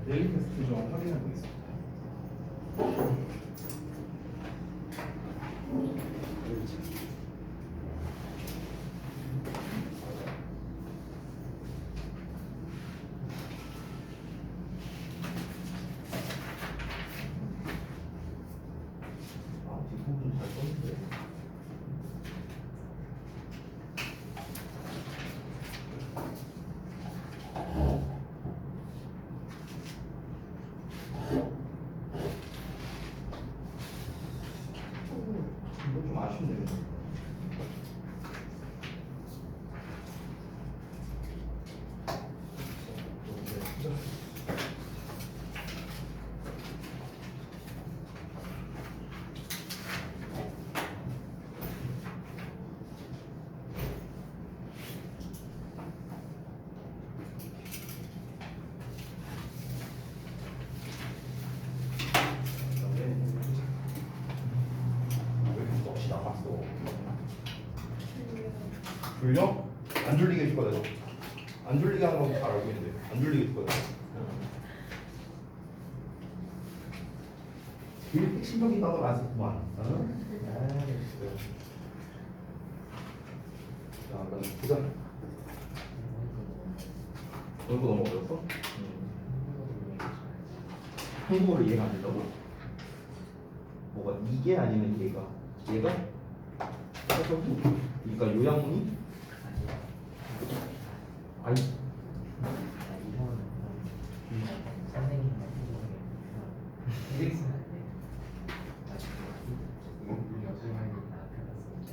데일리 테스트 좀 확인해 보겠습니다. 아, 뒷부분 좀잘 썼는데. 이거 좀 아쉽네요. 왜 이렇게 넋이 나갔어? 졸려? 안 졸리게 해줄 거야, 내가. 안 졸리게 하는 건 잘 알고 있는데. 안 졸리게 해줄 거야. 제일 핵심적인 단어를 안 썼구만. 어? 자, 그럼 보자. 이거 너무 어려웠어? 한국어를 이해가 안 된다고? 뭐가 이게 아니면 얘가? 얘가? 해석이? 그러니까 요양문이? 아니.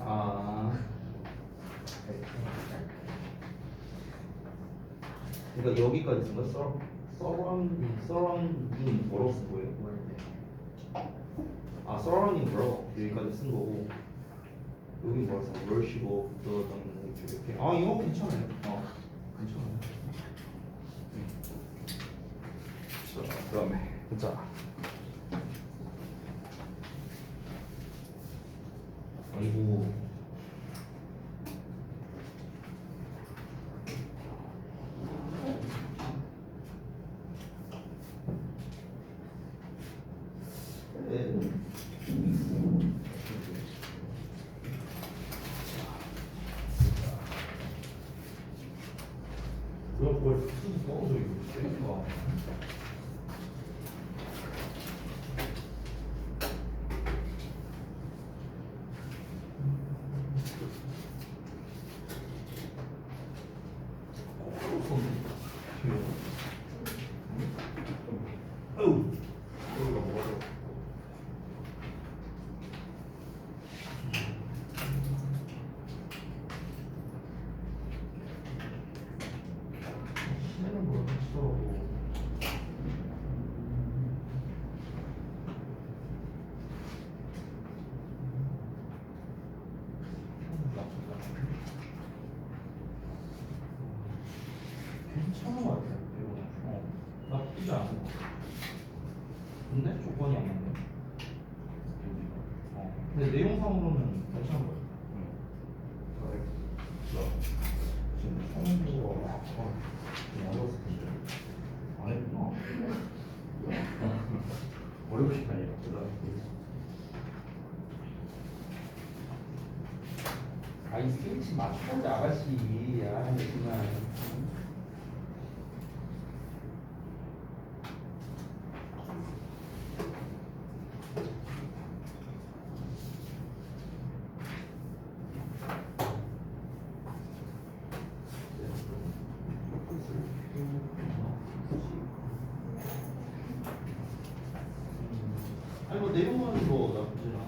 아. 그러니까 여기까지 쓴 거? 서라운딩 뭐라고 쓴 거예요? 아, 서라운딩 뭐라고 여기까지 쓴 거고 여기 뭐라고 쓴 거? 월시고 이렇게. 아, 이거 괜찮아요. 괜찮아요. 자, 그다음에 자. 아이고. 뭘 무슨 써줘 이거. 어우. 여기가 뭐가 신나는 걸 하시더라고. 괜찮은 것 같아요. 이거 나쁘지 않은 것 같아. 근데 조건이 안 맞네. 근데 내용상으로는 괜찮은 것 같아. 지금 청구가 어려웠을 텐데 안 했구나. 어려우신 게 아니라 아이 스위치 맞춰야지 아가씨. 아 정말. 아니 뭐 내용은 뭐 나쁘진 않아.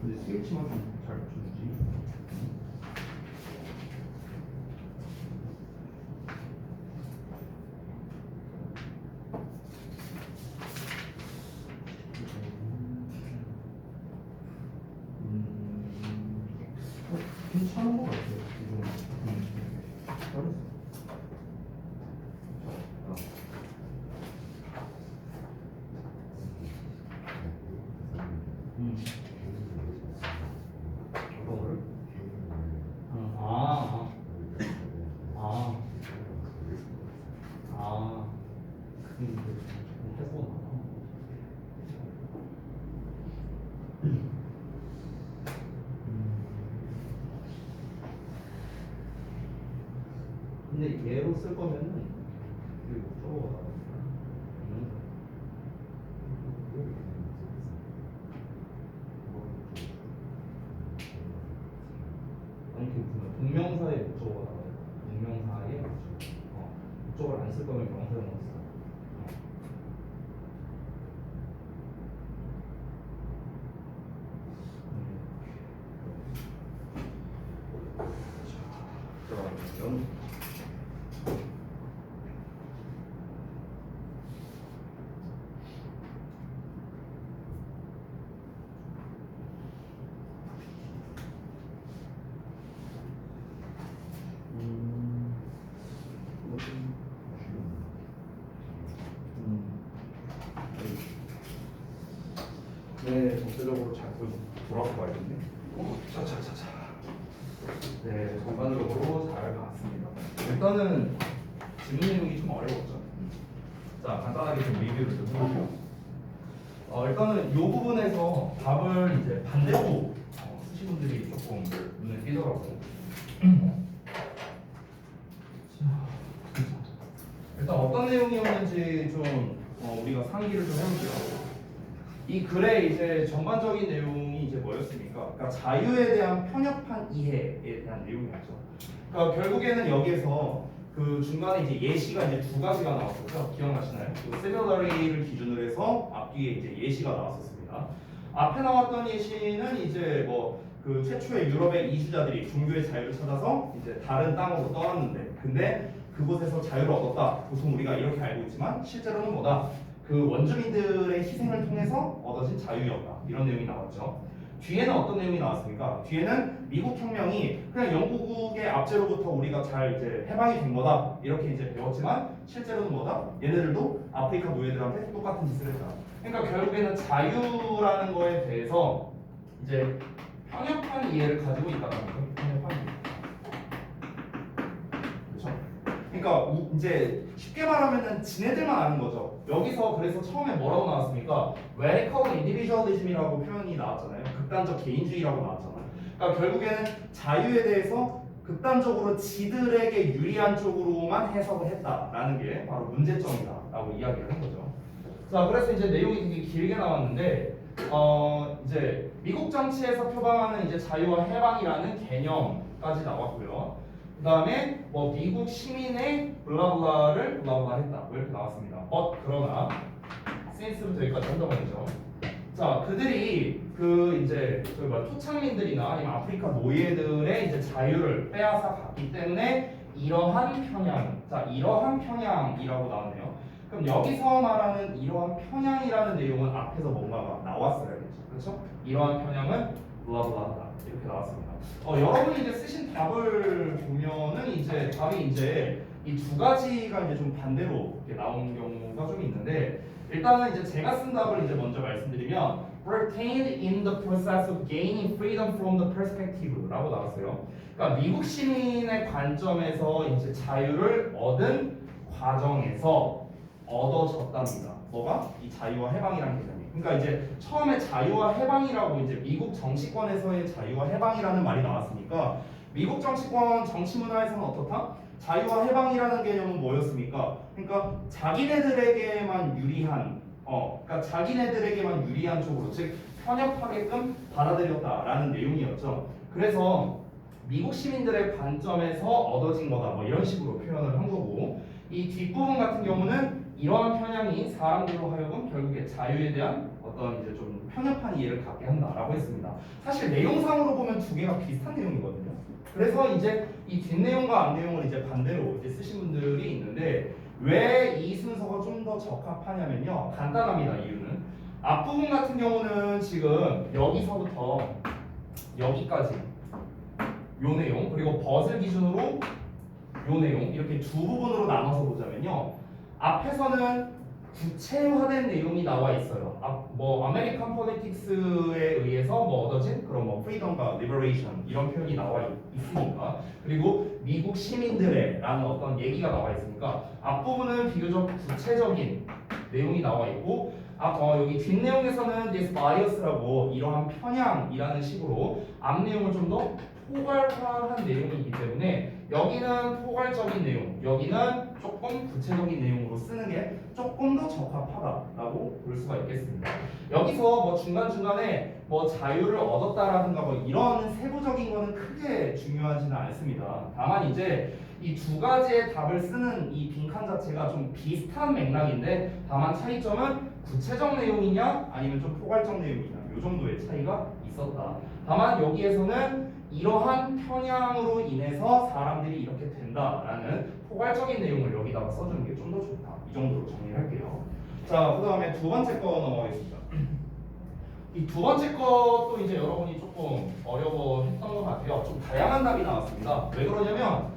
근데 스위치만 좀 잘 맞춰주지. 괜찮은 것 같아요. 지금. 잘했어. 근데 얘로 쓸 거면은 여기 못 적어. 아니 그 동명사에 목적어가 나와요. 동명사에 목적어를 안 쓸 거면 명사를 못 써. 그러면 네, 전체적으로 잘 돌아가 봐야겠네. 차차차차. 네, 전반적으로 잘 봤습니다. 일단은 지문 내용이 좀 어려웠죠. 자, 간단하게 좀 리뷰를 좀 해볼게요. 일단은 이 부분에서 답을 이제 반대로 쓰신 분들이 조금 눈에 띄더라고요. 일단 어떤 내용이었는지 좀 우리가 상기를 좀 해볼게요. 이 글의 이제 전반적인 내용이 이제 뭐였습니까? 그러니까 자유에 대한 편협한 이해에 대한 내용이었죠. 그러니까 결국에는 여기에서 그 중간에 이제 예시가 이제 두 가지가 나왔었죠. 기억나시나요? 그 similary를 기준으로 해서 앞뒤에 이제 예시가 나왔었습니다. 앞에 나왔던 예시는 이제 뭐 그 최초의 유럽의 이주자들이 종교의 자유를 찾아서 이제 다른 땅으로 떠났는데, 근데 그곳에서 자유를 얻었다. 보통 우리가 이렇게 알고 있지만 실제로는 뭐다? 그 원주민들의 희생을 통해서 얻어진 자유였다. 이런 내용이 나왔죠. 뒤에는 어떤 내용이 나왔습니까? 뒤에는 미국 혁명이 그냥 영국의 압제로부터 우리가 잘 이제 해방이 된 거다. 이렇게 이제 배웠지만 실제로는 뭐다? 얘네들도 아프리카 노예들한테 똑같은 짓을 했다. 그러니까 결국에는 자유라는 거에 대해서 이제 편협한 이해를 가지고 있다는 거죠. 편협한 이해. 그렇죠? 그러니까 이제 쉽게 말하면은 지네들만 아는 거죠. 여기서 그래서 처음에 뭐라고 나왔습니까? Radical Individualism이라고 표현이 나왔잖아요. 극단적 개인주의라고 나왔잖아요. 그러니까 결국에는 자유에 대해서 극단적으로 지들에게 유리한 쪽으로만 해석을 했다라는 게 바로 문제점이다라고 이야기를 한 거죠. 자, 그래서 이제 내용이 되게 길게 나왔는데 이제 미국 정치에서 표방하는 이제 자유와 해방이라는 개념까지 나왔고요. 그 다음에 뭐 미국 시민의 블라블라를 블라블라 했다. 뭐 이렇게 나왔습니다. 그러나 since부터 여기까지 한단 말이죠. 자, 그들이 그 이제 토착민들이나 아니면 아프리카 노예들의 이제 자유를 빼앗아 갔기 때문에 이러한 편향, 자 이러한 편향이라고 나왔네요. 그럼 여기서 말하는 이러한 편향이라는 내용은 앞에서 뭔가가 나왔어야겠죠. 그렇죠? 이러한 편향은 블라블라하다. 이렇게 나왔습니다. 여러분이 이제 쓰신 답을 보면은 이제 답이 이제 이 두 가지가 이제 좀 반대로 이렇게 나온 경우가 좀 있는데, 일단은 이제 제가 쓴 답을 이제 먼저 말씀드리면 retained in the process of gaining freedom from the perspective라고 나왔어요. 그러니까 미국 시민의 관점에서 이제 자유를 얻은 과정에서 얻어졌답니다. 뭐가? 이 자유와 해방이라는 개념이. 그러니까 이제 처음에 자유와 해방이라고 이제 미국 정치권에서의 자유와 해방이라는 말이 나왔으니까 미국 정치권 정치 문화에서는 어떻다? 자유와 해방이라는 개념은 뭐였습니까? 그러니까 자기네들에게만 유리한 그러니까 자기네들에게만 유리한 쪽으로, 즉 편협하게끔 받아들였다라는 내용이었죠. 그래서 미국 시민들의 관점에서 얻어진 거다. 뭐 이런 식으로 표현을 한 거고, 이 뒷부분 같은 경우는 이러한 편향이 사람들로 하여금 결국에 자유에 대한 어떤 이제 좀 편협한 이해를 갖게 한다라고 했습니다. 사실 내용상으로 보면 두 개가 비슷한 내용이거든요. 그래서 이제 이 뒷내용과 앞내용을 이제 반대로 이제 쓰신 분들이 있는데, 왜 이 순서가 좀 더 적합하냐면요, 간단합니다. 이유는 앞부분 같은 경우는 지금 여기서부터 여기까지 요 내용, 그리고 벗을 기준으로 요 내용, 이렇게 두 부분으로 나눠서 보자면요, 앞에서는 구체화된 내용이 나와 있어요. 뭐 아메리칸 폴리틱스에 의해서 뭐 얻어진 그런 뭐 프리덤과 리버레이션 이런 표현이 나와 있으니까, 그리고 미국 시민들의라는 어떤 얘기가 나와 있으니까 앞부분은 비교적 구체적인 내용이 나와 있고, 여기 뒷내용에서는 this bias라고 이러한 편향이라는 식으로 앞내용을 좀 더 포괄화한 내용이기 때문에 여기는 포괄적인 내용, 여기는 조금 구체적인 내용으로 쓰는 게 조금 더 적합하다라고 볼 수가 있겠습니다. 여기서 뭐 중간중간에 뭐 자유를 얻었다라든가 뭐 이런 세부적인 거는 크게 중요하지는 않습니다. 다만 이제 이 두 가지의 답을 쓰는 이 빈칸 자체가 좀 비슷한 맥락인데 다만 차이점은 구체적 내용이냐 아니면 좀 포괄적 내용이냐 이 정도의 차이가 있었다. 다만 여기에서는 이러한 편향으로 인해서 사람들이 이렇게 된다라는 포괄적인 내용을 여기다가 써주는 게 좀 더 좋다. 이 정도로 정리를 할게요. 자, 그 다음에 두 번째 거 넘어가겠습니다. 이 두 번째 것도 이제 여러분이 조금 어려워했던 것 같아요. 좀 다양한 답이 나왔습니다. 왜 그러냐면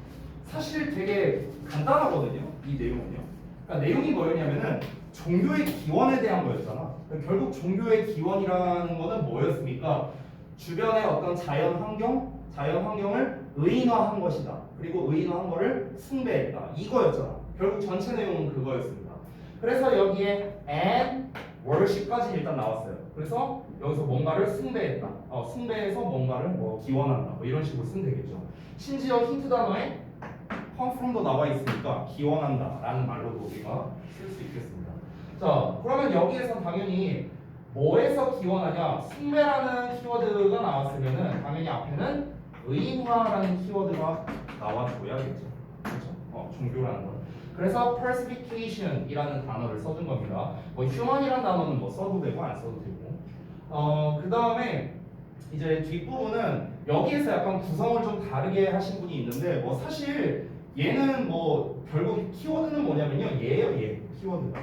사실 되게 간단하거든요. 이 내용은요. 그러니까 내용이 뭐였냐면은 종교의 기원에 대한 거였잖아. 그러니까 결국 종교의 기원이라는 거는 뭐였습니까? 주변의 어떤 자연 환경을 의인화한 것이다. 그리고 의인화한 거를 숭배했다. 이거였잖아. 결국 전체 내용은 그거였습니다. 그래서 여기에 and worship까지 일단 나왔어요. 그래서 여기서 뭔가를 숭배했다. 숭배해서 뭔가를 뭐 기원한다. 뭐 이런 식으로 쓰면 되겠죠. 심지어 힌트 단어에 come from도 나와 있으니까 기원한다라는 말로도 우리가 쓸 수 있겠습니다. 자, 그러면 여기에서 당연히 뭐에서 기원하냐? 숭배라는 키워드가 나왔으면은 당연히 앞에는 의인화라는 키워드가 나와줘야겠죠. 그렇죠? 종교라는 거. 그래서 personification이라는 단어를 써준 겁니다. 뭐 human이라는 단어는 뭐 써도 되고 안 써도 되고. 그 다음에 이제 뒷부분은 여기에서 약간 구성을 좀 다르게 하신 분이 있는데 뭐 사실 얘는 뭐 결국 키워드는 뭐냐면요. 얘예요, 얘 키워드가.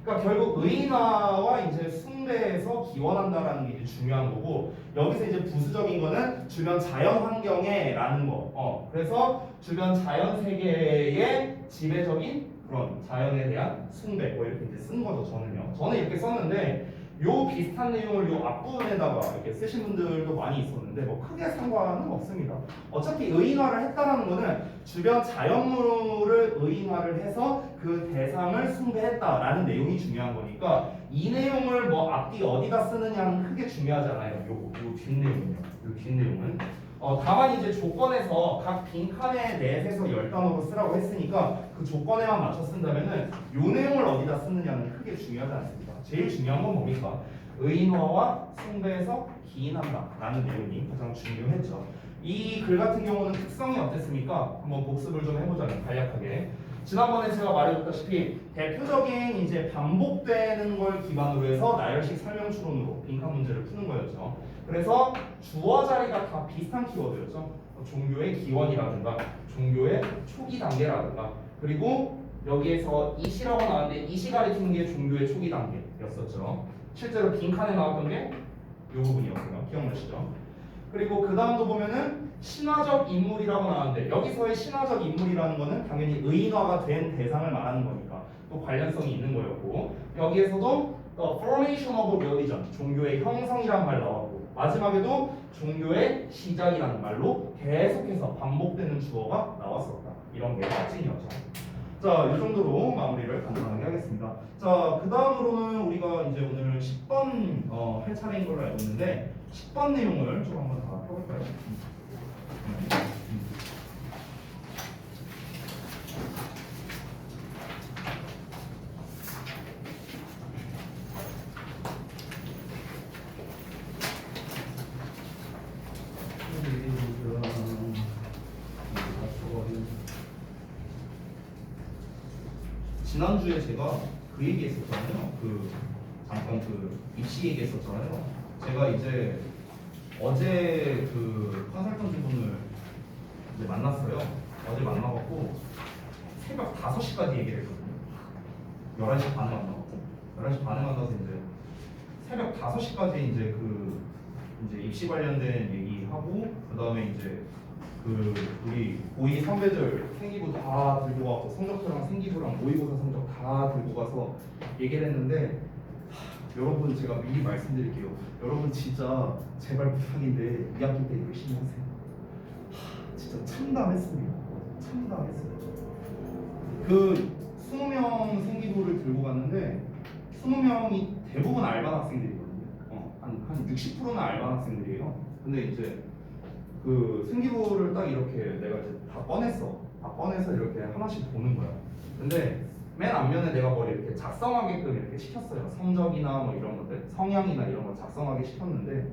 그러니까 결국 의인화와 이제 숭배에서 기원한다라는 게 이제 중요한 거고 여기서 이제 부수적인 거는 주변 자연 환경에라는 거. 그래서 주변 자연 세계의 지배적인 그런 자연에 대한 숭배 뭐 이렇게 이제 쓴 거죠. 저는 이렇게 썼는데 요 비슷한 내용을 요 앞부분에다가 이렇게 쓰신 분들도 많이 있었는데 뭐 크게 상관은 없습니다. 어차피 의인화를 했다라는 거는 주변 자연물을 의인화를 해서 그 대상을 숭배했다라는 내용이 중요한 거니까 이 내용을 뭐 앞뒤 어디다 쓰느냐는 크게 중요하지 않아요. 요 뒷내용은요. 요 뒷내용은. 다만 이제 조건에서 각 빈칸에 넷에서 10단어로 쓰라고 했으니까 그 조건에만 맞춰 쓴다면은 요 내용을 어디다 쓰느냐는 크게 중요하지 않습니다. 제일 중요한 건 뭡니까? 의인화와 숭배에서 기인한다 라는 내용이 가장 중요했죠. 이 글 같은 경우는 특성이 어땠습니까? 한번 복습을 좀 해보자면 간략하게 지난번에 제가 말해줬다시피 대표적인 이제 반복되는 걸 기반으로 해서 나열식 설명 추론으로 빈칸 문제를 푸는 거였죠. 그래서 주어 자리가 다 비슷한 키워드였죠. 종교의 기원이라든가 종교의 초기 단계라든가 그리고 여기에서 이시라고 나왔는데 이시 가리키는 게 종교의 초기 단계였었죠. 실제로 빈칸에 나왔던 게 이 부분이었고요. 기억나시죠? 그리고 그 다음도 보면은 신화적 인물이라고 나왔는데 여기서의 신화적 인물이라는 거는 당연히 의인화가 된 대상을 말하는 거니까 또 관련성이 있는 거였고 여기에서도 formation of religion 종교의 형성이란 말 나왔고 마지막에도 종교의 시작이라는 말로 계속해서 반복되는 주어가 나왔었다. 이런 게 특징이었죠. 자, 이 정도로 마무리를 간단하게 하겠습니다. 자, 그 다음으로는 우리가 이제 오늘 10번 할 차례인 걸로 알고 있는데 10번 내용을 좀 한번 다 펴볼까요? 지난주에 제가 그 얘기 했었잖아요. 잠깐 입시 얘기 했었잖아요. 제가 이제 어제 그 컨설턴트 분을 이제 만났어요. 어제 만나갖고 새벽 5시까지 얘기를 했거든요. 11시 반에 만나갖고 11시 반에 만나서 이제 새벽 5시까지 이제 이제 입시 관련된 얘기하고 그 다음에 이제 우리 고2 선배들 생기부 다 들고 와서 성적표랑 생기부랑 모의고사 성적 다 들고 가서 얘기를 했는데 여러분 제가 미리 말씀드릴게요. 여러분 진짜 제발 부탁인데 2학기 때 열심히 하세요. 진짜 참담했습니다. 참담했어요. 20명 생기부를 들고 갔는데 20명이 대부분 알바 학생들이거든요. 한 60%는 알바 학생들이에요. 근데 이제 그 생기부를 딱 이렇게 내가 이제 다 꺼냈어. 다 꺼내서 이렇게 하나씩 보는 거야. 근데 맨 앞면에 내가 뭘 이렇게 작성하게끔 이렇게 시켰어요. 성적이나 뭐 이런 것들, 성향이나 이런 걸 작성하게 시켰는데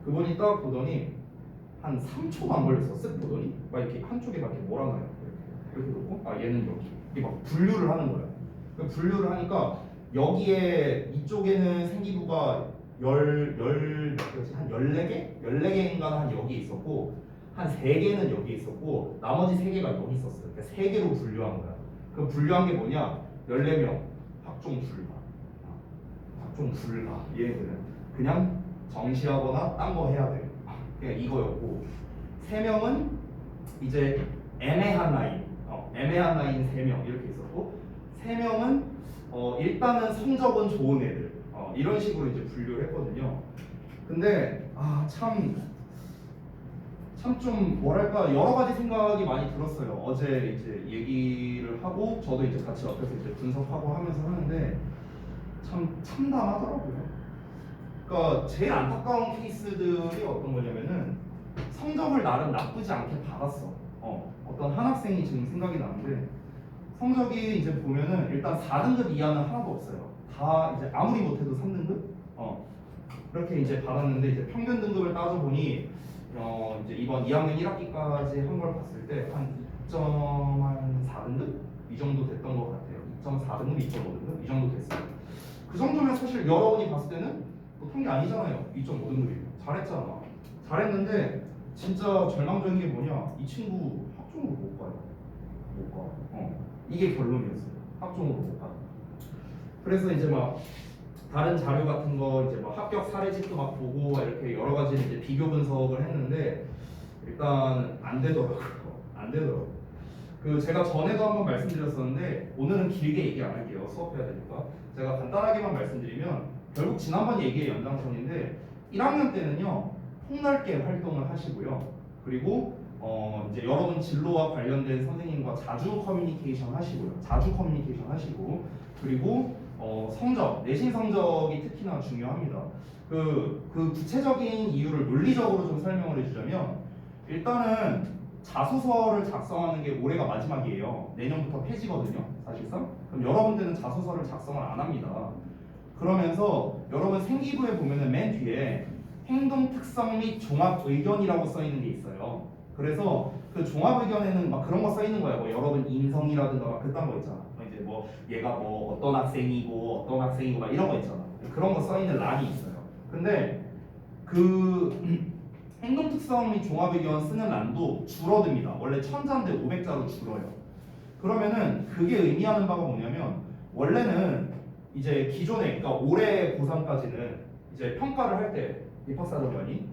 그분이 딱 보더니 한 3초도 안 걸렸어. 쓱 보더니 막 이렇게 한쪽에 막 이렇게 몰아놔요. 이렇게 놓고 아 얘는 여기 이렇게 막 분류를 하는 거야. 그 분류를 하니까 여기에 이쪽에는 생기부가 한 14개? 14개인가 한 여기 있었고 한 3개는 여기 있었고 나머지 3개가 여기 있었어요. 그러니까 3개로 분류한 거야. 그 분류한 게 뭐냐? 14명 학종 불가. 학종 불가. 얘네들은 그냥 정시하거나 딴 거 해야 돼. 그냥 이거였고 3명은 이제 애매한 라인, 애매한 라인 3명 이렇게 있었고 3명은 일단은 성적은 좋은 애들 이런 식으로 이제 분류를 했거든요. 근데 참 좀 뭐랄까 여러 가지 생각이 많이 들었어요. 어제 이제 얘기를 하고 저도 이제 같이 옆에서 이제 분석하고 하면서 하는데 참 참담하더라고요. 그러니까 제일 안타까운 케이스들이 어떤 거냐면은 성적을 나름 나쁘지 않게 받았어. 어떤 한 학생이 지금 생각이 나는데 성적이 이제 보면은 일단 4등급 이하는 하나도 없어요. 다 이제 아무리 못해도 3등급? 그렇게 이제 받았는데 이제 평균 등급을 따져보니 이제 이번 2학년 1학기까지 한 걸 봤을 때 한 2.4등급? 이 정도 됐던 것 같아요. 2.4등급, 2.5등급? 이 정도 됐어요. 그 정도면 사실 여러분이 봤을 때는 보통 게 아니잖아요. 2.5등급이면 잘했잖아. 잘했는데 진짜 절망적인 게 뭐냐? 이 친구 학종으로 못 가요. 못 가. 이게 결론이었어요. 학종으로 못 가. 그래서 이제 막 다른 자료 같은 거 이제 막 합격 사례집도 막 보고 이렇게 여러 가지 이제 비교 분석을 했는데 일단 안 되더라고요. 안 되더라고요. 그 제가 전에도 한번 말씀드렸었는데 오늘은 길게 얘기 안 할게요. 수업해야 되니까. 제가 간단하게만 말씀드리면 결국 지난번 얘기의 연장선인데 1학년 때는요 폭넓게 활동을 하시고요. 그리고 이제 여러분 진로와 관련된 선생님과 자주 커뮤니케이션 하시고요. 자주 커뮤니케이션 하시고 그리고 성적, 내신 성적이 특히나 중요합니다. 그 구체적인 이유를 논리적으로 좀 설명을 해주자면 일단은 자소서를 작성하는 게 올해가 마지막이에요. 내년부터 폐지거든요. 사실상. 그럼 여러분들은 자소서를 작성을 안 합니다. 그러면서 여러분 생기부에 보면은 맨 뒤에 행동 특성 및 종합 의견이라고 써 있는 게 있어요. 그래서 그 종합 의견에는 막 그런 거 써 있는 거야. 뭐 여러분 인성이라든가 막 그딴 거 있잖아. 이제 뭐 얘가 뭐 어떤 학생이고 막 이런 거 있잖아. 그런 거 써 있는 란이 있어요. 근데 그 행동 특성 및 종합 의견 쓰는 란도 줄어듭니다. 원래 1000자인데 500자로 줄어요. 그러면은 그게 의미하는 바가 뭐냐면 원래는 이제 기존에 그러니까 올해 고3까지는 이제 평가를 할 때 입학사정관이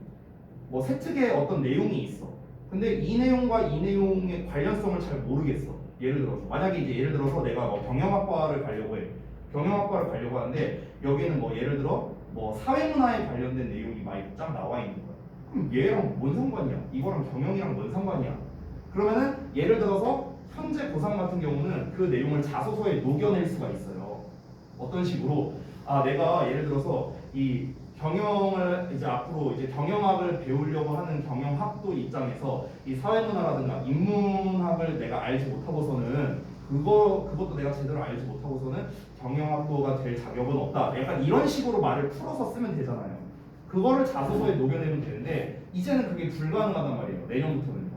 뭐 세특의 어떤 내용이 있어. 근데 이 내용과 이 내용의 관련성을 잘 모르겠어. 예를 들어서 만약에 이제 예를 들어서 내가 뭐 경영학과를 가려고 해. 경영학과를 가려고 하는데 여기에는 뭐 예를 들어 뭐 사회문화에 관련된 내용이 많이 쫙 나와 있는 거야. 그럼 얘랑 뭔 상관이야? 이거랑 경영이랑 뭔 상관이야? 그러면은 예를 들어서 현재 고3 같은 경우는 그 내용을 자소서에 녹여낼 수가 있어요. 어떤 식으로 내가 예를 들어서 이 경영을 이제 앞으로 이제 경영학을 배우려고 하는 경영학도 입장에서 이 사회문화라든가 인문학을 내가 알지 못하고서는 그것도 내가 제대로 알지 못하고서는 경영학도가 될 자격은 없다. 약간 이런 식으로 말을 풀어서 쓰면 되잖아요. 그거를 자소서에 녹여내면 되는데 이제는 그게 불가능하단 말이에요. 내년부터는요.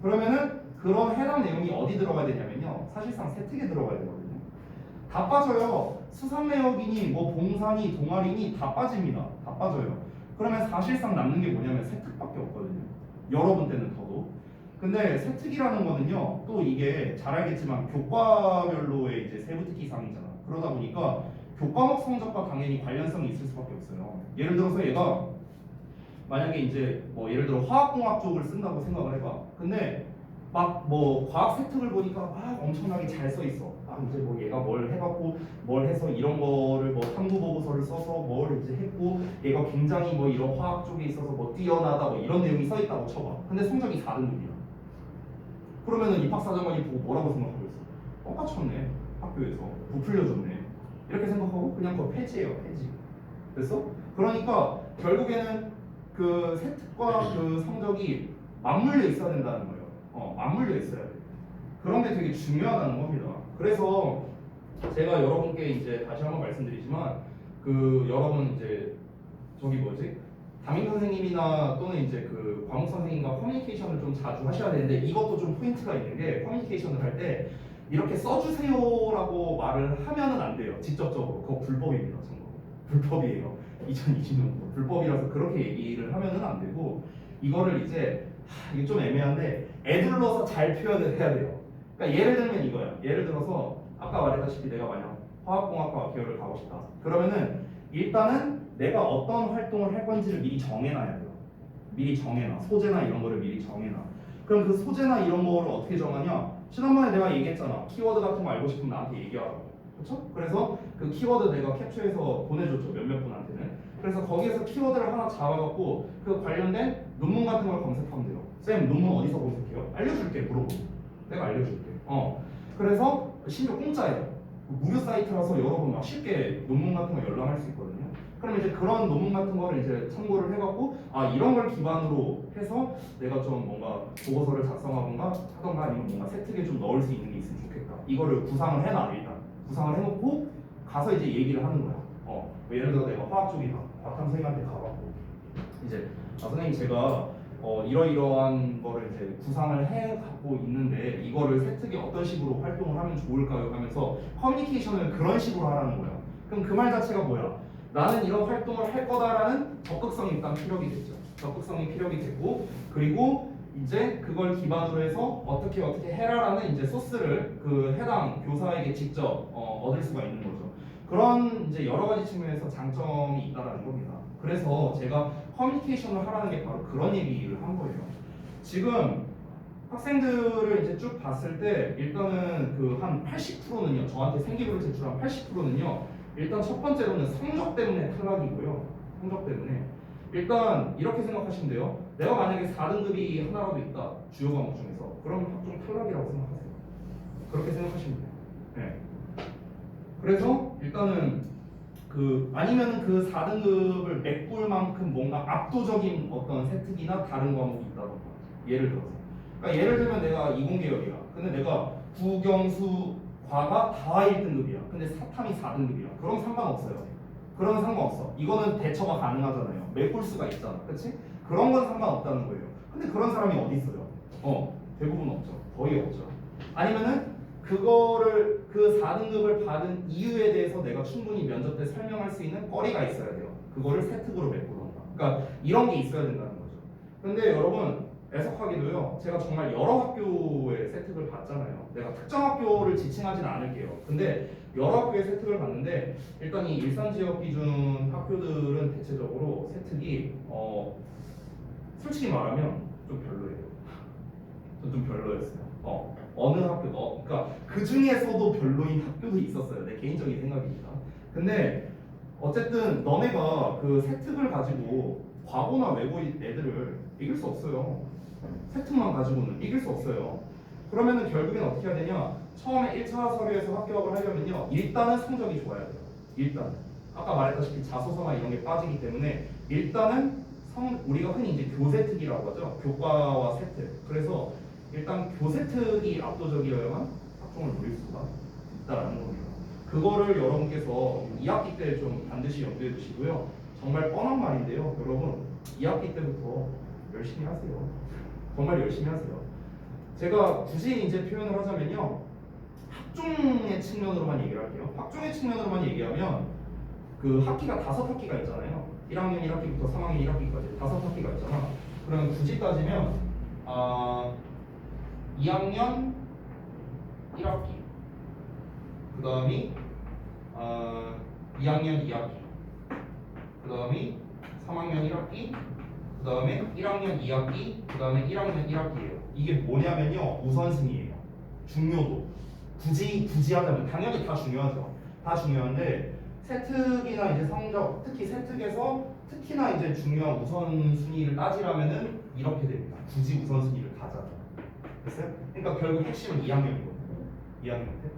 그러면은 그런 해당 내용이 어디 들어가야 되냐면요. 사실상 세특에 들어가야 되거든요. 다 빠져요. 수상 내역이니 뭐 봉사니 동아리니 다 빠집니다. 다 빠져요. 그러면 사실상 남는 게 뭐냐면 세특밖에 없거든요. 여러분 때는 더도. 근데 세특이라는 거는요. 또 이게 잘 알겠지만 교과별로의 이제 세부특기상이잖아. 그러다 보니까 교과목 성적과 당연히 관련성이 있을 수밖에 없어요. 예를 들어서 얘가 만약에 이제 뭐 예를 들어 화학공학 쪽을 쓴다고 생각을 해봐. 근데 막 뭐 과학 세특을 보니까 막 엄청나게 잘 써 있어. 이제 뭐 얘가 뭘 해갖고 뭘 해서 이런 거를 뭐 탐구 보고서를 써서 뭘 이제 했고 얘가 굉장히 뭐 이런 화학 쪽에 있어서 뭐 뛰어나다 뭐 이런 내용이 써 있다고 쳐봐. 근데 성적이 4등급이야. 그러면은 입학사정관이 보고 뭐라고 생각하고 있어? 뻥까쳤네. 학교에서 부풀려줬네. 이렇게 생각하고 그냥 그거 폐지예요. 폐지. 됐어? 그러니까 결국에는 그 세특과 그 성적이 맞물려 있어야 된다는 거예요. 맞물려 있어야 돼. 그런 게 되게 중요하다는 겁니다. 그래서 제가 여러분께 이제 다시 한번 말씀드리지만 그 여러분 이제 저기 뭐지? 담임 선생님이나 또는 이제 그 과목 선생님과 커뮤니케이션을 좀 자주 하셔야 되는데 이것도 좀 포인트가 있는 게 커뮤니케이션을 할 때 이렇게 써주세요라고 말을 하면은 안 돼요. 직접적으로 그거 불법입니다. 참고로 불법이에요. 2020년도 불법이라서 그렇게 얘기를 하면은 안 되고 이거를 이제 이게 좀 애매한데 애둘러서 잘 표현을 해야 돼요. 그러니까 예를 들면 이거야. 예를 들어서 아까 말했다시피 내가 만약 화학공학과 계열을 가고 싶다. 그러면은 일단은 내가 어떤 활동을 할 건지를 미리 정해놔야 돼요. 미리 정해놔. 소재나 이런 거를 미리 정해놔. 그럼 그 소재나 이런 거를 어떻게 정하냐? 지난번에 내가 얘기했잖아. 키워드 같은 거 알고 싶으면 나한테 얘기하라고. 그렇죠? 그래서 그 키워드 내가 캡처해서 보내줬죠. 몇몇 분한테는. 그래서 거기에서 키워드를 하나 잡아갖고 그 관련된 논문 같은 걸 검색하면 돼요. 쌤 논문 어디서 검색해요? 알려줄게. 물어보고. 내가 알려줄게. 그래서 심지어 공짜예요. 무료 사이트라서 여러분 막 쉽게 논문 같은 거 열람할 수 있거든요. 그럼 이제 그런 논문 같은 거를 이제 참고를 해갖고 이런 걸 기반으로 해서 내가 좀 뭔가 보고서를 작성하던가 하던가 아니면 뭔가 세특에 좀 넣을 수 있는 게 있으면 좋겠다. 이거를 구상을 해놔 일단. 구상을 해놓고 가서 이제 얘기를 하는 거야. 예를 들어 내가 화학 쪽이다. 박탐 선생님한테 가갖고 이제 선생님 제가 이러이러한 거를 이제 구상을 해 갖고 있는데 이거를 세특에 어떤 식으로 활동을 하면 좋을까요? 하면서 커뮤니케이션을 그런 식으로 하라는 거야. 그럼 그 말 자체가 뭐야? 나는 이런 활동을 할 거다라는 적극성이 일단 필요하게 됐죠. 적극성이 필요하게 됐고 그리고 이제 그걸 기반으로 해서 어떻게 해라라는 이제 소스를 그 해당 교사에게 직접 얻을 수가 있는 거죠. 그런 이제 여러 가지 측면에서 장점이 있다라는 겁니다. 그래서 제가 커뮤니케이션을 하라는 게 바로 그런 얘기를 한 거예요. 지금 학생들을 이제 쭉 봤을 때 일단은 그 한 80%는요. 저한테 생기부를 제출한 80%는요. 일단 첫 번째로는 성적 때문에 탈락이고요. 성적 때문에 일단 이렇게 생각하시면 돼요. 내가 만약에 4등급이 하나라도 있다. 주요 과목 중에서 그럼 학종 탈락이라고 생각하세요. 그렇게 생각하시면 돼요. 네. 그래서 일단은 그 아니면 그 4등급을 메꿀 만큼 뭔가 압도적인 어떤 세특이나 다른 과목이 있다던가 예를 들어서 그러니까 예를 들면 내가 이공계열이야 근데 내가 국영수 과가 다 1등급이야 근데 사탐이 4등급이야 그럼 상관없어요. 그러면 상관없어. 이거는 대처가 가능하잖아요. 메꿀 수가 있잖아. 그렇지? 그런 건 상관없다는 거예요. 근데 그런 사람이 어디 있어요? 대부분 없죠. 거의 없죠. 아니면은 그거를 그 4등급을 받은 이유에 대해서 내가 충분히 면접 때 설명할 수 있는 거리가 있어야 돼요. 그거를 세특으로 메꾸던가. 그러니까 이런 게 있어야 된다는 거죠. 근데 여러분 애석하게도요. 제가 정말 여러 학교의 세특을 봤잖아요. 내가 특정 학교를 지칭하진 않을게요. 근데 여러 학교의 세특을 봤는데 일단 이 일산 지역 기준 학교들은 대체적으로 세특이 솔직히 말하면 좀 별로예요. 좀 별로였어요. 어느 학교, 그러니까 그 중에서도 별로인 학교도 있었어요. 내 개인적인 생각입니다. 근데 어쨌든 너네가 그 세특을 가지고 과거나 외고 애들을 이길 수 없어요. 세특만 가지고는 이길 수 없어요. 그러면은 결국엔 어떻게 해야 되냐? 처음에 1차 서류에서 합격을 하려면요. 일단은 성적이 좋아야 돼요. 일단 아까 말했다시피 자소서나 이런 게 빠지기 때문에 일단은 우리가 흔히 이제 교세특이라고 하죠. 교과와 세특. 그래서 일단 교세특이 압도적이어야만 학종을 노릴 수가 있다라는 겁니다. 그거를 여러분께서 2학기 때 좀 반드시 염두에 두시고요. 정말 뻔한 말인데요. 여러분 2학기 때부터 열심히 하세요. 정말 열심히 하세요. 제가 굳이 이제 표현을 하자면요. 학종의 측면으로만 얘기를 할게요. 학종의 측면으로만 얘기하면 그 학기가 5학기가 있잖아요. 1학년 1학기부터 3학년 1학기까지 5학기가 있잖아. 그러면 굳이 따지면 2학년 1학기 그 다음이 2학년 2학기 그 다음이 3학년 1학기 그 다음에 1학년 2학기 그 다음에 1학년 1학기예요. 이게 뭐냐면요 우선순위예요. 중요도 굳이 하자면 당연히 다 중요하죠. 다 중요한데 세특이나 이제 성적 특히 세특에서 특히나 이제 중요한 우선순위를 따지라면은 이렇게 됩니다. 굳이 우선순위를 가자면 됐어요? 그러니까 결국 핵심은 2학년이거든요. 2학년 때.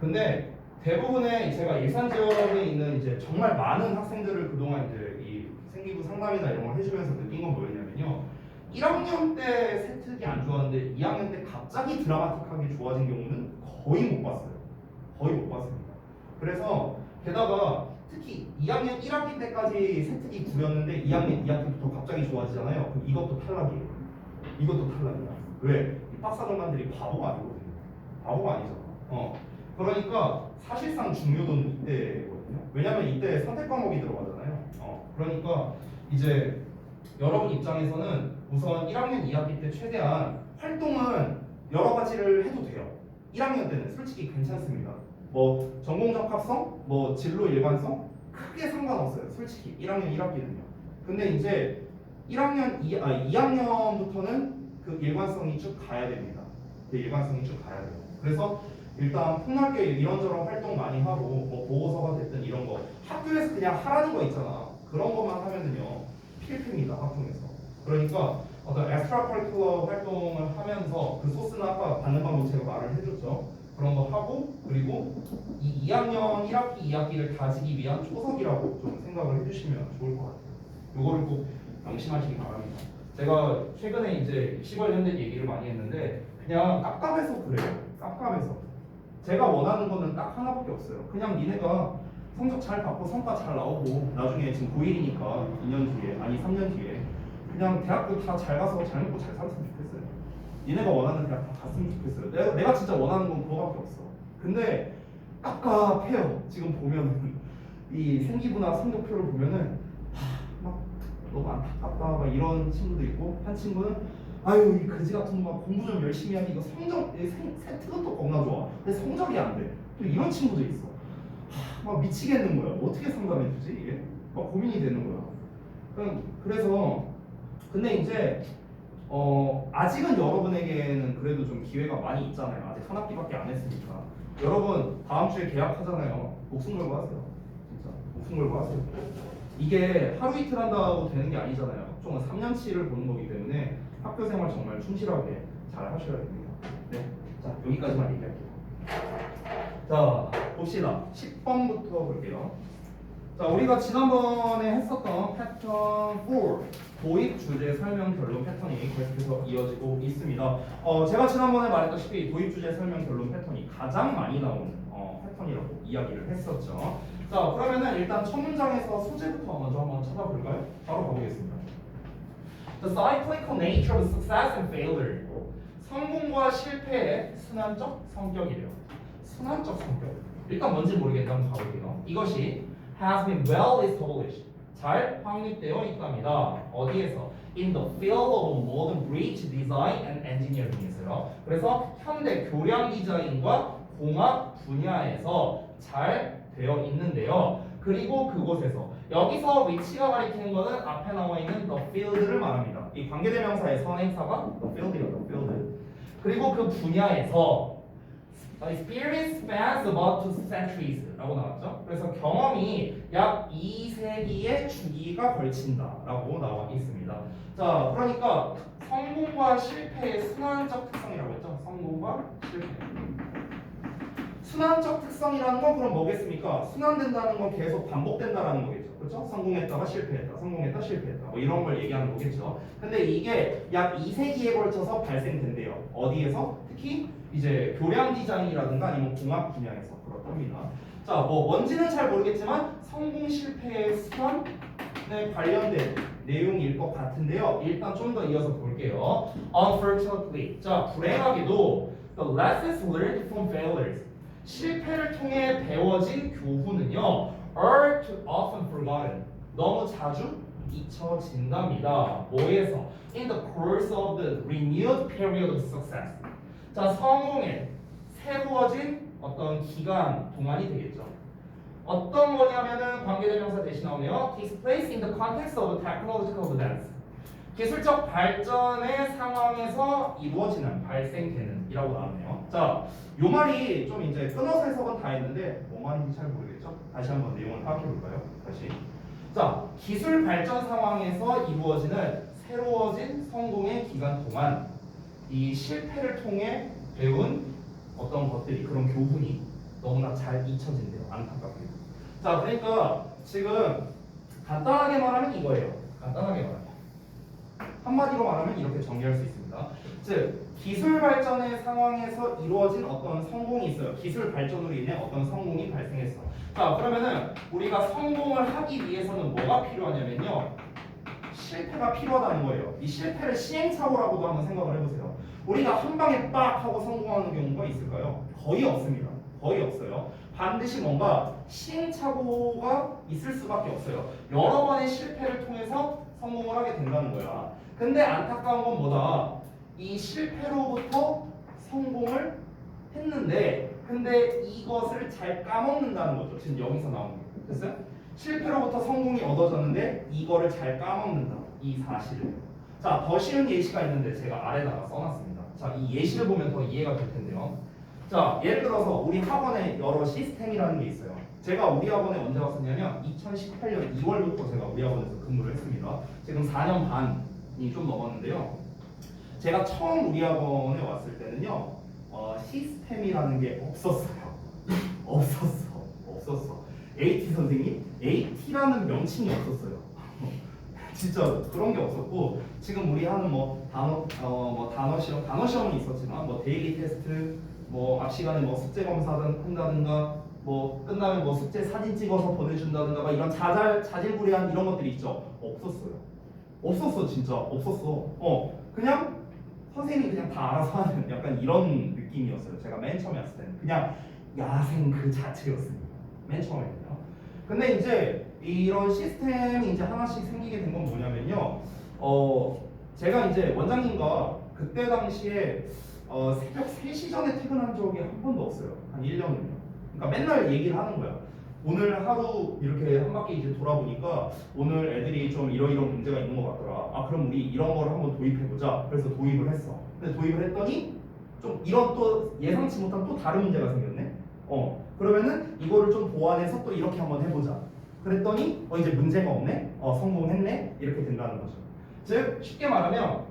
근데 대부분의 제가 일산 지역에 있는 이제 정말 많은 학생들을 그동안 이제 이 생기부 상담이나 이런 걸 해주면서 느낀 건 뭐였냐면요. 1학년 때 세특이 안 좋았는데 2학년 때 갑자기 드라마틱하게 좋아진 경우는 거의 못 봤어요. 거의 못 봤습니다. 그래서 게다가 특히 2학년 1학기 때까지 세특이 구렸는데 2학년 2학기부터 갑자기 좋아지잖아요. 그럼 이것도 탈락이에요. 이것도 탈락이야. 왜? 이 박사정관들이 바보가 아니거든요. 바보가 아니잖아. 그러니까 사실상 중요도는 이때거든요. 왜냐면 이때 선택 과목이 들어가잖아요. 그러니까 이제 여러분 입장에서는 우선 1학년 2학기 때 최대한 활동은 여러 가지를 해도 돼요. 1학년 때는 솔직히 괜찮습니다. 뭐 전공 적합성, 뭐 진로 일관성 크게 상관없어요. 솔직히 1학년 1학기는요. 근데 이제 2학년부터는 그 일관성이 쭉 가야 됩니다. 그 일관성이 쭉 가야 돼요. 그래서 일단 폭넓게 이런저런 활동 많이 하고 뭐 보고서가 됐든 이런 거 학교에서 그냥 하라는 거 있잖아. 그런 것만 하면은요 필수입니다. 학교에서. 그러니까 어떤 엑스트라 커리큘러 활동을 하면서 그 소스는 아까 받는 방법 제가 말을 해줬죠. 그런 거 하고 그리고 이 2학년 1학기 2학기를 다지기 위한 초석이라고 좀 생각을 해주시면 좋을 것 같아요. 요거를 꼭 명심하시기 바랍니다. 제가 최근에 이제 시벌연대 얘기를 많이 했는데 그냥 깝깝해서 그래요. 깝깝해서. 제가 원하는 거는 딱 하나밖에 없어요. 그냥 니네가 성적 잘 받고 성과 잘 나오고 나중에 지금 고1이니까 2년 뒤에 아니 3년 뒤에 그냥 대학교 다 잘 가서 잘 먹고 잘 살았으면 좋겠어요. 니네가 원하는 대학 다 갔으면 좋겠어요. 내가 진짜 원하는 건 그거밖에 없어. 근데 깝깝해요. 지금 보면은 이 생기부나 성적표를 보면은 막 너무 안타깝다 막 이런 친구도 있고 한 친구는 아유 이 그지 같은 거 막 공부 좀 열심히 하니 이거 성적 세트가 또 겁나 좋아. 근데 성적이 안 돼. 또 이런 친구도 있어. 막 미치겠는 거야. 어떻게 상담해주지 이게? 막 고민이 되는 거야. 그래서 근데 이제 아직은 여러분에게는 그래도 좀 기회가 많이 있잖아요. 아직 한 학기밖에 안 했으니까. 여러분 다음 주에 계약하잖아요. 목숨 걸고 하세요. 진짜 목숨 걸고 하세요. 이게 하루 이틀 한다고 되는 게 아니잖아요. 학종은 3년치를 보는 거기 때문에 학교 생활 정말 충실하게 잘 하셔야 됩니다. 네, 자 여기까지만 얘기할게요. 자 봅시다. 10번부터 볼게요. 자 우리가 지난번에 했었던 패턴 4 도입 주제 설명 결론 패턴이 계속해서 이어지고 있습니다. 제가 지난번에 말했다시피 도입 주제 설명 결론 패턴이 가장 많이 나오는 패턴이라고 이야기를 했었죠. 자 그러면은 일단 첫 문장에서 소재부터 먼저 한번 찾아볼까요? 바로 가보겠습니다. The cyclical nature of success and failure. 성공과 실패의 순환적 성격이래요. 순환적 성격. 일단 뭔지 모르겠는데 한번 가볼게요. 이것이 has been well established. 잘 확립되어 있답니다. 어디에서? In the field of modern bridge design and engineering에서요. 그래서 현대 교량 디자인과 공학 분야에서 잘 되어 있는데요. 그리고 그곳에서 여기서 위치가 가리키는 것은 앞에 나와 있는 the field를 말합니다. 이 관계대명사의 선행사가 the field이에요. the field. 그리고 그 분야에서 experience spans about 2 centuries 라고 나왔죠. 그래서 경험이 약 2세기의 주기가 걸친다 라고 나와 있습니다. 자 그러니까 성공과 실패의 순환적 특성이라고 했죠. 성공과 실패. 순환적 특성이라는 건 그럼 뭐겠습니까? 순환된다는 건 계속 반복된다라는 거겠죠. 그렇죠? 성공했다가 실패했다, 성공했다, 실패했다. 뭐 이런 걸 얘기하는 거겠죠. 근데 이게 약 2세기에 걸쳐서 발생된대요. 어디에서? 특히 이제 교량 디자인이라든가 아니면 공학 분야에서 그렇답니다. 자, 뭐 뭔지는 잘 모르겠지만 성공 실패의 순환에 관련된 내용일 것 같은데요. 일단 좀 더 이어서 볼게요. Unfortunately, 자 불행하게도 the lessons learned from failures. 실패를 통해 배워진 교훈은요, are too often forgotten. 너무 자주 잊혀진답니다. 뭐에서? In the course of the renewed period of success. 자, 성공에 새로워진 어떤 기간 동안이 되겠죠. 어떤 거냐면은 관계대명사 대신 나오네요. takes place in the context of technological events. 기술적 발전의 상황에서 이루어지는, 발생되는 이라고 나왔네요. 자, 요 말이 좀 이제 끊어서 해석은 다 했는데 뭔 말인지 잘 모르겠죠? 다시 한번 내용을 파악해 볼까요? 다시. 자, 기술 발전 상황에서 이루어지는 새로워진 성공의 기간 동안 이 실패를 통해 배운 어떤 것들이, 그런 교훈이 너무나 잘 잊혀진대요. 안타깝게. 자, 그러니까 지금 간단하게 말하면 이거예요. 간단하게 말하면 한마디로 말하면 이렇게 정리할 수 있습니다. 즉 기술 발전의 상황에서 이루어진 어떤 성공이 있어요. 기술 발전으로 인해 어떤 성공이 발생했어. 자, 그러면은 우리가 성공을 하기 위해서는 뭐가 필요하냐면요, 실패가 필요하다는 거예요. 이 실패를 시행착오라고도 한번 생각을 해보세요. 우리가 한 방에 빡 하고 성공하는 경우가 있을까요? 거의 없습니다. 거의 없어요. 반드시 뭔가 시행착오가 있을 수밖에 없어요. 여러 번의 실패를 통해서 성공을 하게 된다는 거야. 근데 안타까운 건 뭐다? 이 실패로부터 성공을 했는데 근데 이것을 잘 까먹는다는 거죠. 지금 여기서 나오는 게. 됐어요? 실패로부터 성공이 얻어졌는데 이거를 잘 까먹는다. 이 사실을. 자, 더 쉬운 예시가 있는데 제가 아래다가 써놨습니다. 자, 이 예시를 보면 더 이해가 될 텐데요. 자, 예를 들어서 우리 학원에 여러 시스템이라는 게 있어요. 제가 우리 학원에 언제 왔었냐면 2018년 2월부터 제가 우리 학원에서 근무를 했습니다. 지금 4년 반이 좀 넘었는데요. 제가 처음 우리 학원에 왔을 때는요, 시스템이라는 게 없었어요. 없었어. AT 선생님? AT라는 명칭이 없었어요. 진짜 그런 게 없었고, 지금 우리 하는 뭐 단어 시험은 있었지만 뭐 데일리 테스트, 뭐 앞 시간에 뭐 숙제 검사든 한다든가, 뭐 끝나면 뭐 숙제 사진 찍어서 보내준다든가, 막 이런 자질구레한 이런 것들이 있죠. 없었어. 진짜 없었어. 그냥 선생님이 그냥 다 알아서 하는 약간 이런 느낌이었어요. 제가 맨 처음에 왔을 때는 그냥 야생 그 자체였습니다. 맨 처음에는요. 근데 이제 이런 시스템이 이제 하나씩 생기게 된 건 뭐냐면요. 제가 이제 원장님과 그때 당시에 새벽 3시 전에 퇴근한 적이 한 번도 없어요. 한 1년은요. 그러니까 맨날 얘기를 하는 거야. 오늘 하루 이렇게 한 바퀴 이제 돌아보니까 오늘 애들이 좀 이런 문제가 있는 것 같더라. 아, 그럼 우리 이런 거를 한번 도입해보자. 그래서 도입을 했어. 근데 도입을 했더니 좀 이런 또 예상치 못한 또 다른 문제가 생겼네. 그러면은 이거를 좀 보완해서 또 이렇게 한번 해보자. 그랬더니 이제 문제가 없네. 성공했네. 이렇게 된다는 거죠. 즉 쉽게 말하면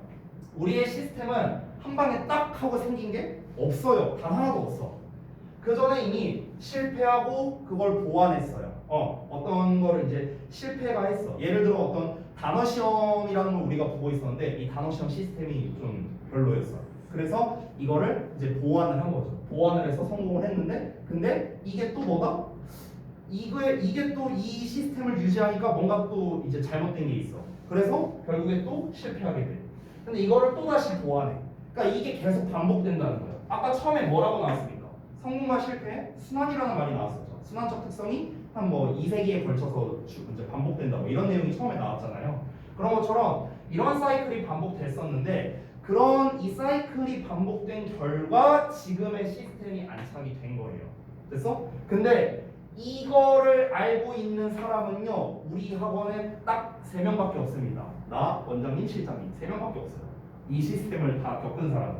우리의 시스템은 한 방에 딱 하고 생긴 게 없어요. 단 하나도 없어. 그 전에 이미 실패하고 그걸 보완했어요. 어떤 거를 이제 실패가 했어. 예를 들어 어떤 단어 시험이라는 걸 우리가 보고 있었는데 이 단어 시험 시스템이 좀 별로였어. 그래서 이거를 이제 보완을 한 거죠. 보완을 해서 성공을 했는데, 근데 이게 또 뭐다? 이게 또 이 시스템을 유지하니까 뭔가 또 이제 잘못된 게 있어. 그래서 결국에 또 실패하게 돼. 근데 이거를 또 다시 보완해. 그러니까 이게 계속 반복된다는 거예요. 아까 처음에 뭐라고 나왔습니까? 성공과 실패의 순환이라는 말이 나왔었죠. 순환적 특성이 한 뭐 2세기에 걸쳐서 이제 반복된다. 뭐 이런 내용이 처음에 나왔잖아요. 그런 것처럼 이런 사이클이 반복됐었는데 그런 이 사이클이 반복된 결과 지금의 시스템이 안착이 된 거예요. 됐어? 근데 이거를 알고 있는 사람은요, 우리 학원에 딱 3명밖에 없습니다. 나, 원장님, 실장님 3명밖에 없어요. 이 시스템을 다 겪은 사람은.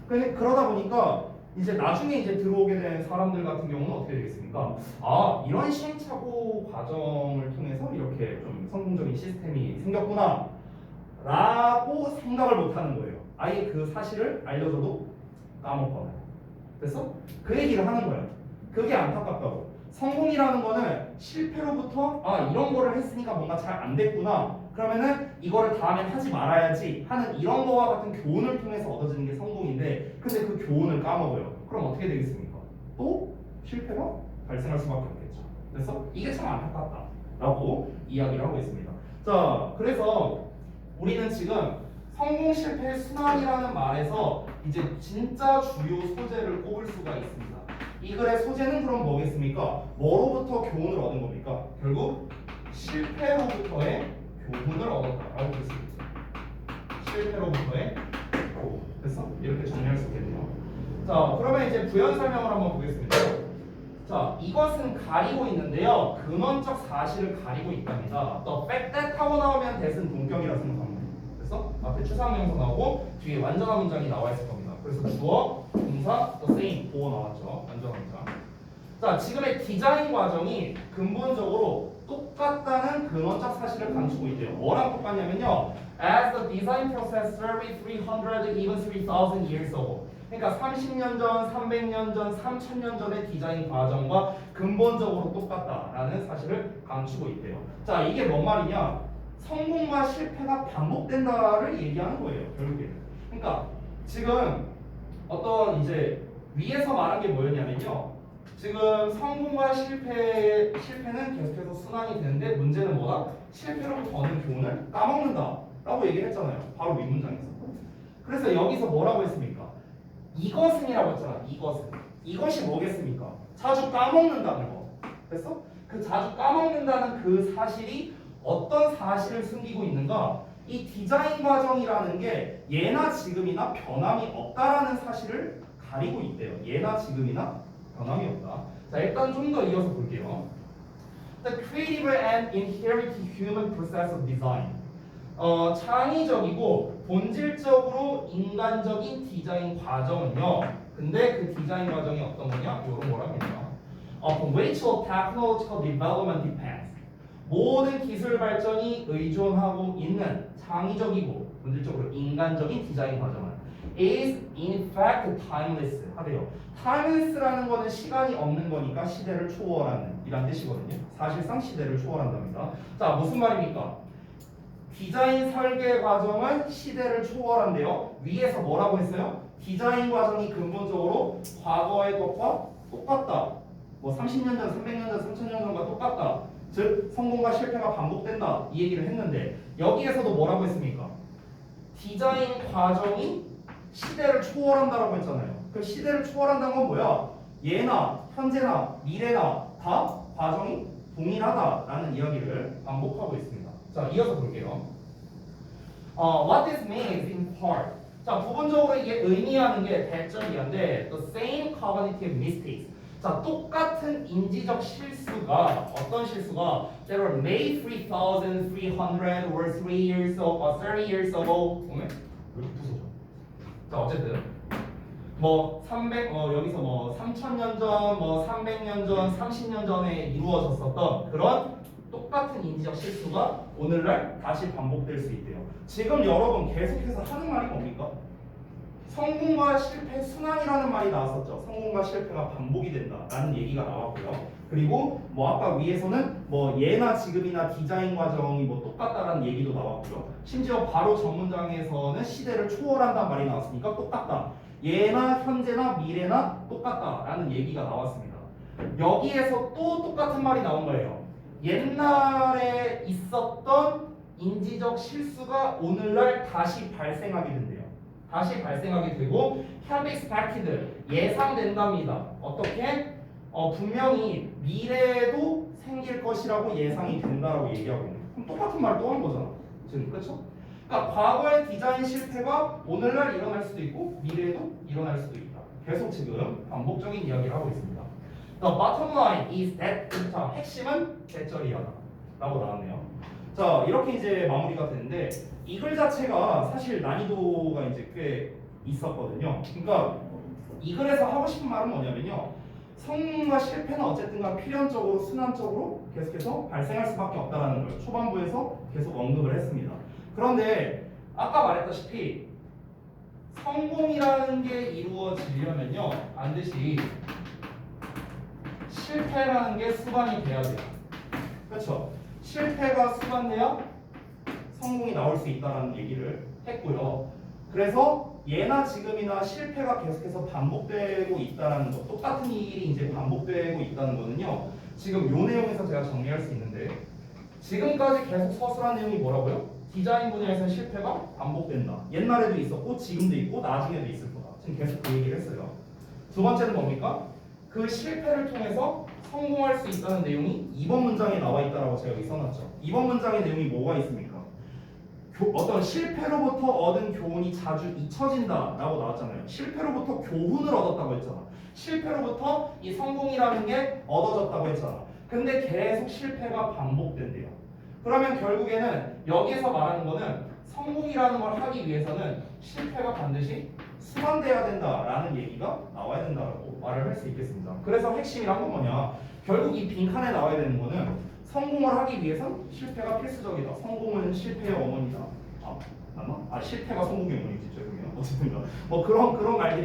그러다 보니까 이제 나중에 이제 들어오게 된 사람들 같은 경우는 어떻게 되겠습니까? 아, 이런 시행착오 과정을 통해서 이렇게 좀 성공적인 시스템이 생겼구나 라고 생각을 못 하는 거예요. 아예 그 사실을 알려줘도 까먹거나. 됐어? 그 얘기를 하는 거예요. 그게 안타깝다고. 성공이라는 거는 실패로부터 이런 거를 했으니까 뭔가 잘 안 됐구나. 그러면은 이거를 다음엔 하지 말아야지 하는 이런 거와 같은 교훈을 통해서 얻어지는 게 성공인데, 근데 그 교훈을 까먹어요. 그럼 어떻게 되겠습니까? 또 실패가 발생할 수밖에 없겠죠. 그래서 이게 참 안타깝다라고 이야기를 하고 있습니다. 자, 그래서 우리는 지금 성공 실패의 순환이라는 말에서 이제 진짜 주요 소재를 꼽을 수가 있습니다. 이 글의 소재는 그럼 뭐겠습니까? 뭐로부터 교훈을 얻은 겁니까? 결국 실패로부터의 교훈을 얻었다라고 볼 수 있죠. 실패로부터의 교훈. 됐어? 이렇게 정리할 수 있겠네요. 자, 그러면 이제 부연 설명을 한번 보겠습니다. 자, 이것은 가리고 있는데요. 근원적 사실을 가리고 있답니다. 또 fact that 하고 나오면 that은 동격이라 생각합니다. 됐어? 앞에 추상명사 나오고 뒤에 완전한 문장이 나와 있을 겁니다. 그래서 주어, 동사, 또 same, 보어 나왔죠. 완전한 문장. 자, 지금의 디자인 과정이 근본적으로 똑같다는 근원적 사실을 감추고 있대요. 뭐랑 똑같냐면요. As the design process started 300, even 3,000 years ago. 그러니까 30년 전, 300년 전, 3000년 전의 디자인 과정과 근본적으로 똑같다라는 사실을 감추고 있대요. 자, 이게 뭔 말이냐? 성공과 실패가 반복된다를 얘기하는 거예요. 결국에. 그러니까 지금 어떤 이제 위에서 말한 게 뭐였냐면요. 지금 성공과 실패는 계속해서 순환이 되는데 문제는 뭐다? 실패로부터 얻는 교훈을 까먹는다라고 얘기를 했잖아요. 바로 윗문장에서. 그래서 여기서 뭐라고 했습니까? 이것은이라고 했잖아. 이것이 뭐겠습니까? 자주 까먹는다는 거. 됐어? 그 자주 까먹는다는 그 사실이 어떤 사실을 숨기고 있는가? 이 디자인 과정이라는 게 예나 지금이나 변함이 없다라는 사실을 가리고 있대요. 예나 지금이나 변함이 없다. 자, 일단 좀 더 이어서 볼게요. The creative and inherent human process of design. 창의적이고 본질적으로 인간적인 디자인 과정은요. 근데 그 디자인 과정이 어떤 거냐? 요런 거랍니다. Upon which all technological development depends. 모든 기술 발전이 의존하고 있는 창의적이고 본질적으로 인간적인 디자인 과정은 is in fact timeless 하래요. timeless라는 거는 시간이 없는 거니까 시대를 초월하는 이란 뜻이거든요. 사실상 시대를 초월한답니다. 자, 무슨 말입니까? 디자인 설계 과정은 시대를 초월한대요. 위에서 뭐라고 했어요? 디자인 과정이 근본적으로 과거의 것과 똑같다. 뭐 30년 전, 300년 전, 3000년 전과 똑같다. 즉 성공과 실패가 반복된다 이 얘기를 했는데 여기에서도 뭐라고 했습니까? 디자인 과정이 시대를 초월한다라고 했잖아요. 그 시대를 초월한다는 건 뭐야? 예나 현재나 미래나 다 과정이 동일하다라는 이야기를 반복하고 있습니다. 자, 이어서 볼게요. What this means in part. 자, 부분적으로 이게 의미하는 게 대절이한데 the same cognitive mistakes. 자, 똑같은 인지적 실수가 어떤 실수가 that were made 3,300 or 3 years ago or 30 years ago 보면 왜 이렇게 부서져? 자, 어쨌든 뭐 300 여기서 뭐 3,000년 전, 뭐 300년 전, 30년 전에 이루어졌었던 그런 똑같은 인지적 실수가 오늘날 다시 반복될 수 있대요. 지금 여러분 계속해서 하는 말이 뭡니까? 성공과 실패 순환이라는 말이 나왔었죠. 성공과 실패가 반복이 된다라는 얘기가 나왔고요. 그리고 뭐 아까 위에서는 뭐 예나 지금이나 디자인 과정이 뭐 똑같다라는 얘기도 나왔고요. 심지어 바로 전 문장에서는 시대를 초월한다는 말이 나왔으니까 똑같다. 예나 현재나 미래나 똑같다라는 얘기가 나왔습니다. 여기에서 또 똑같은 말이 나온 거예요. 옛날에 있었던 인지적 실수가 오늘날 다시 발생하게 된대요. 다시 발생하게 되고 can be expected 예상된답니다. 어떻게? 분명히 미래에도 생길 것이라고 예상이 된다라고 얘기하고 있는. 그럼 똑같은 말 또 한 거잖아. 지금 그렇죠? 그러니까 과거의 디자인 실패가 오늘날 일어날 수도 있고 미래에도 일어날 수도 있다. 계속 지금 반복적인 이야기를 하고 있습니다. The bottom line is that. 자, 핵심은 대절이야라고 나왔네요. 자, 이렇게 이제 마무리가 되는데 이 글 자체가 사실 난이도가 이제 꽤 있었거든요. 그러니까 이 글에서 하고 싶은 말은 뭐냐면요. 성공과 실패는 어쨌든간 필연적으로 순환적으로 계속해서 발생할 수밖에 없다라는 걸 초반부에서 계속 언급을 했습니다. 그런데 아까 말했다시피 성공이라는 게 이루어지려면요 반드시 실패라는 게 수반이 돼야 돼요. 그렇죠? 실패가 수반돼야 성공이 나올 수 있다는 얘기를 했고요. 그래서 예나 지금이나 실패가 계속해서 반복되고 있다는 것, 똑같은 일이 이제 반복되고 있다는 거는요. 지금 요 내용에서 제가 정리할 수 있는데 지금까지 계속 서술한 내용이 뭐라고요? 디자인 분야에서 실패가 반복된다. 옛날에도 있었고 지금도 있고 나중에도 있을 거다. 지금 계속 그 얘기를 했어요. 두 번째는 뭡니까? 그 실패를 통해서 성공할 수 있다는 내용이 2번 문장에 나와 있다라고 제가 여기 써놨죠. 2번 문장의 내용이 뭐가 있습니까? 어떤 실패로부터 얻은 교훈이 자주 잊혀진다라고 나왔잖아요. 실패로부터 교훈을 얻었다고 했잖아. 실패로부터 이 성공이라는 게 얻어졌다고 했잖아. 근데 계속 실패가 반복된대요. 그러면 결국에는 여기에서 말하는 거는 성공이라는 걸 하기 위해서는 실패가 반드시 수반돼야 된다라는 얘기가 나와야 된다라고 말을 할 수 있겠습니다. 그래서 핵심이란 건 뭐냐? 결국 이 빈칸에 나와야 되는 거는 성공을 하기 위해선 실패가 필수적이다. 성공은 실패의 어머니다. 맞나? 실패가 성공의 어머니지. 죄송해요. 어쨌든 뭐 그런 말들이